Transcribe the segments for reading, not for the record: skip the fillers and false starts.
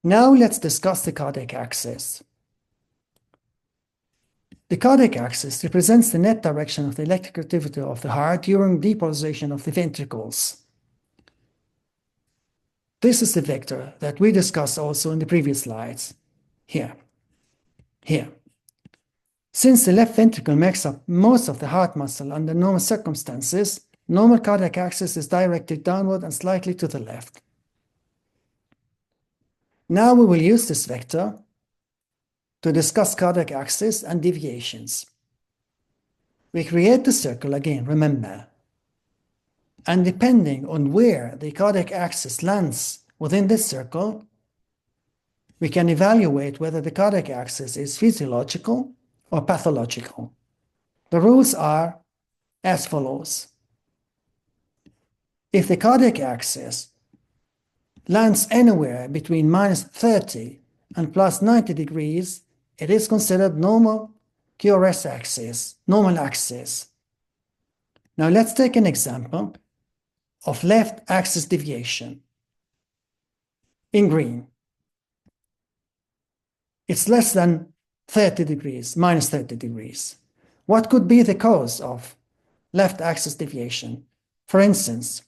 Now let's discuss the cardiac axis. The cardiac axis represents the net direction of the electrical activity of the heart during depolarization of the ventricles. This is the vector that we discussed also in the previous slides. Here. Since the left ventricle makes up most of the heart muscle under normal circumstances, normal cardiac axis is directed downward and slightly to the left. Now we will use this vector to discuss cardiac axis and deviations. We create the circle again, remember. And depending on where the cardiac axis lands within this circle, we can evaluate whether the cardiac axis is physiological or pathological. The rules are as follows. If the cardiac axis lands anywhere between -30 and +90 degrees, it is considered normal QRS axis, normal axis. Now let's take an example of left axis deviation. In green, it's less than 30 degrees, -30 degrees. What could be the cause of left axis deviation? For instance,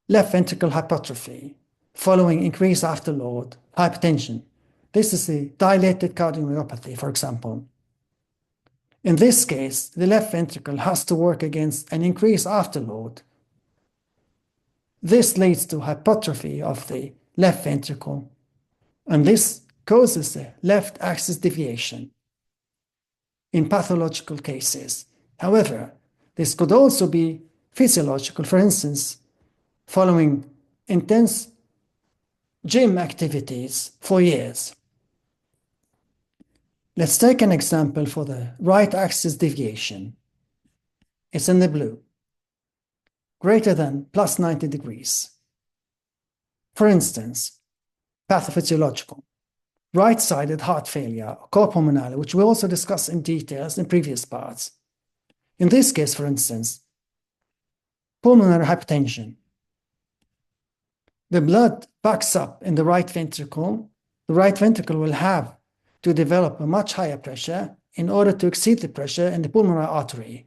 left ventricle hypertrophy following increased afterload, hypertension. This is the dilated cardiomyopathy, for example. In this case, the left ventricle has to work against an increased afterload. This leads to hypertrophy of the left ventricle, and this causes a left axis deviation in pathological cases. However, this could also be physiological, for instance, following intense gym activities for years. Let's take an example for the right axis deviation. It's in the blue, greater than +90 degrees. For instance, pathophysiological, right-sided heart failure, cor pulmonale, which we also discussed in details in previous parts. In this case, for instance, pulmonary hypertension. The blood backs up in the right ventricle. The right ventricle will have to develop a much higher pressure in order to exceed the pressure in the pulmonary artery.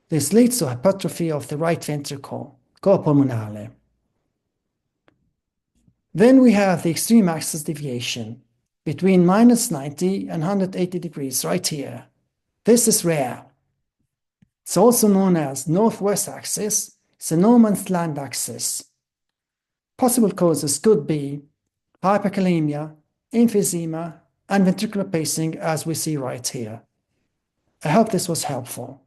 This leads to hypertrophy of the right ventricle, cor pulmonale. Then we have the extreme axis deviation between -90 and 180 degrees right here. This is rare. It's also known as northwest axis. It's a no man's land axis. Possible causes could be hyperkalemia, emphysema, and ventricular pacing, as we see right here. I hope this was helpful.